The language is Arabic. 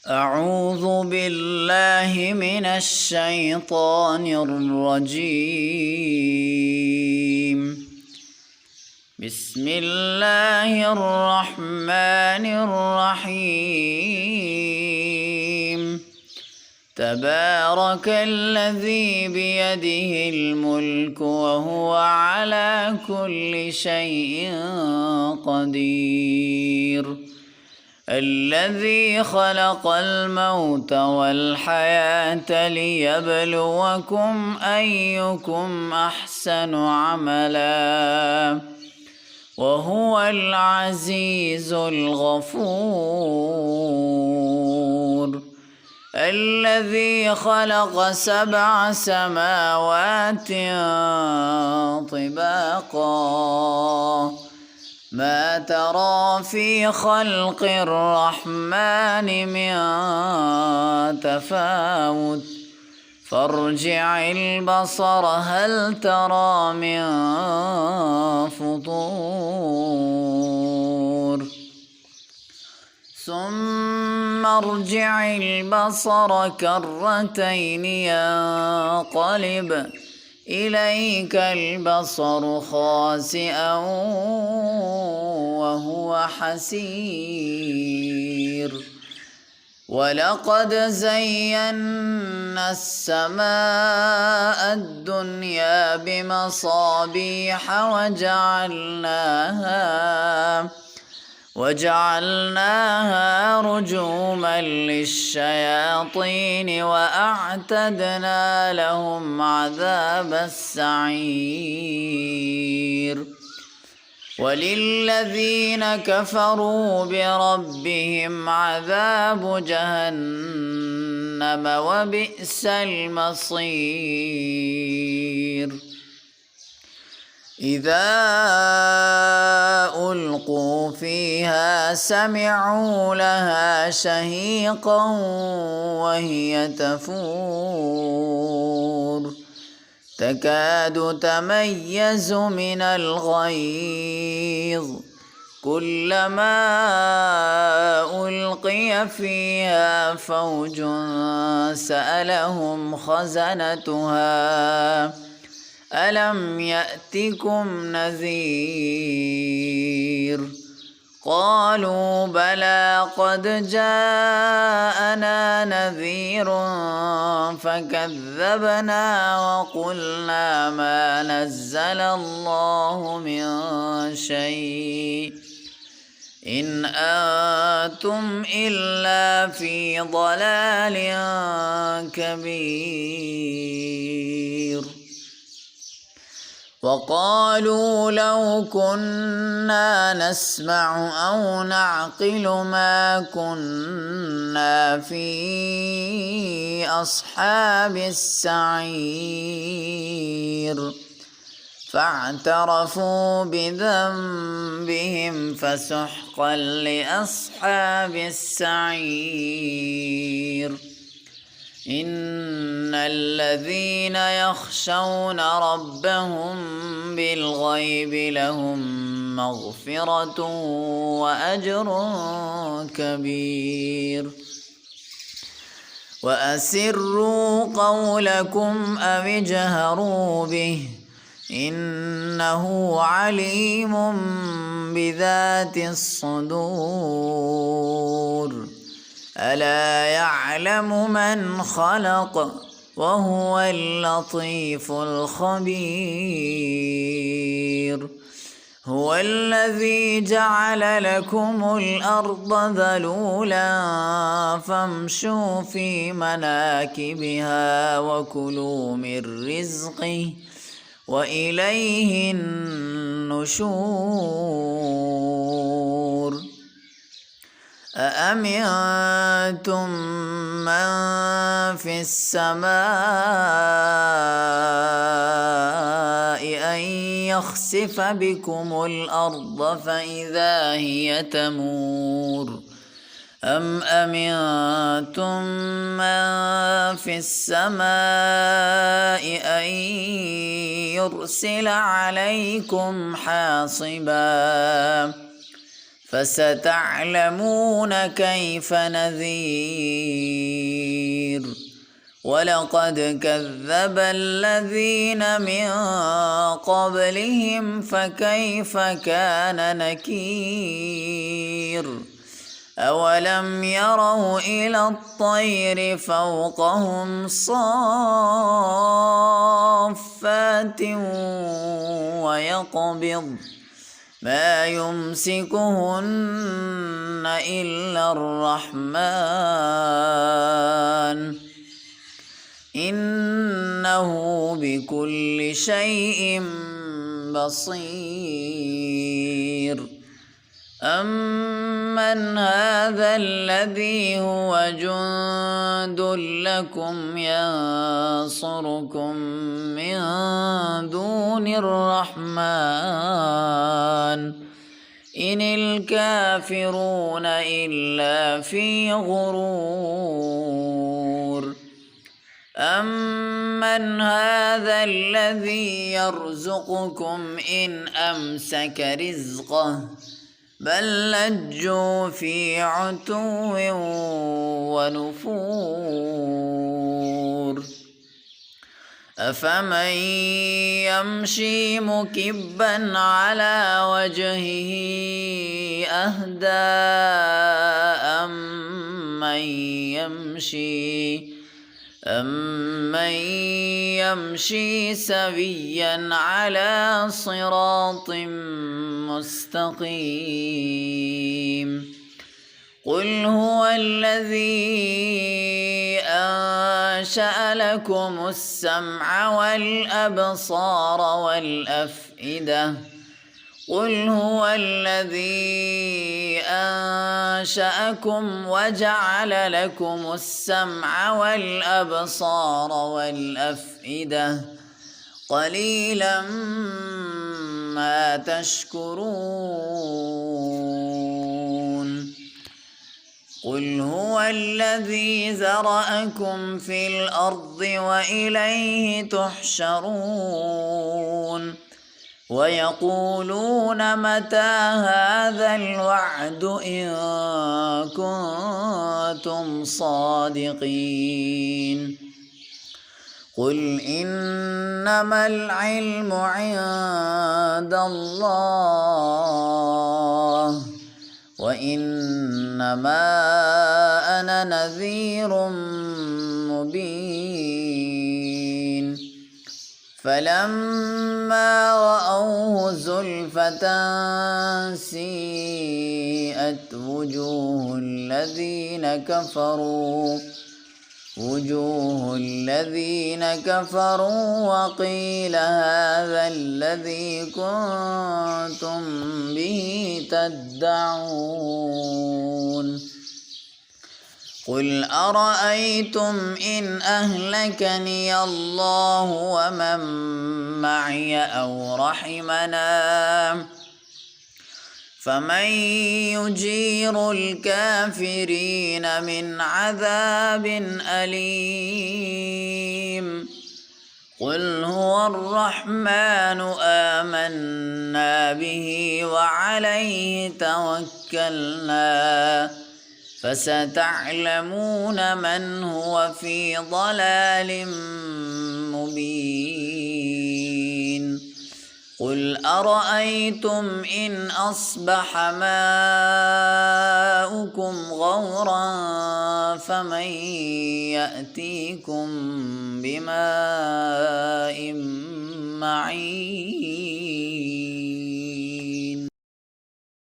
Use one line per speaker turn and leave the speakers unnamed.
أعوذ بالله من الشيطان الرجيم. بسم الله الرحمن الرحيم. تبارك الذي بيده الملك وهو على كل شيء قدير. الذي خلق الموت والحياة ليبلوكم أيكم أحسن عملا وهو العزيز الغفور. الذي خلق 7 سماوات طباقا ما ترى في خلق الرحمن من تفاوت فارجع البصر هل ترى من فطور ثم ارجع البصر كرتين ينقلب إليك البصر خاسئا وهو حسير. ولقد زينا السماء الدنيا بمصابيح وجعلناها رجوما للشياطين وأعتدنا لهم عذاب السعير. وللذين كفروا بربهم عذاب جهنم وبئس المصير. إذا ألقوا فيها سمعوا لها شهيقا وهي تفور تكاد تميز من الغيظ كلما ألقي فيها فوج سألهم خزنتها ألم يأتكم نذير قالوا بلى قد جاءنا نذير فكذبنا وقلنا ما نزل الله من شيء إن أنتم إلا في ضلال كبير. وقالوا لو كنا نسمع أو نعقل ما كنا في أصحاب السعير فاعترفوا بذنبهم فسحقا لأصحاب السعير. إن الذين يخشون ربهم بالغيب لهم مغفرة وأجر كبير. وأسروا قولكم أو اجهروا به إنه عليم بذات الصدور. ألا يعلم من خلق وهو اللطيف الخبير. هو الذي جعل لكم الأرض ذلولا فامشوا في مناكبها وكلوا من رزقه وإليه النشور. أأمنتم من في السماء أن يخسف بكم الأرض فإذا هي تمور أم أمنتم من في السماء أن يرسل عليكم حاصبا فستعلمون كيف نذير ولقد كذب الذين من قبلهم فكيف كان نكير أولم يروا إلى الطير فوقهم صافات ويقبض ما يمسكهن إلا الرحمن إنه بكل شيء بصير أمن هذا الذي هو جند لكم ينصركم من دون الرحمن إن الكافرون إلا في غرور أمن هذا الذي يرزقكم إن أمسك رزقه بل لجوا في عتو ونفور أفمن يمشي مكبا على وجهه أهدى أمن يمشي سويا على صراط مستقيم قل هو الذي أنشأ لكم السمع والأبصار والأفئدة قل هو الذي أنشأكم وجعل لكم السمع والأبصار والأفئدة قليلا ما تشكرون قل هو الذي ذرأكم في الأرض وإليه تحشرون ويقولون متى هذا الوعد إن كنتم صادقين قل إنما العلم عند الله وإنما أنا نذير مبين فلما رأوه زلفة سيئت وجوه الذين كفروا وقيل هذا الذي كنتم به تدعون قل أرأيتم إن أهلكني الله ومن معي أو رحمنا فمن يجير الكافرين من عذاب أليم قل هو الرحمن آمنا به وعليه توكلنا فستعلمون من هو في ضلال مبين قل أرأيتم إن أصبح ماؤكم غورا فمن يأتيكم بماء معين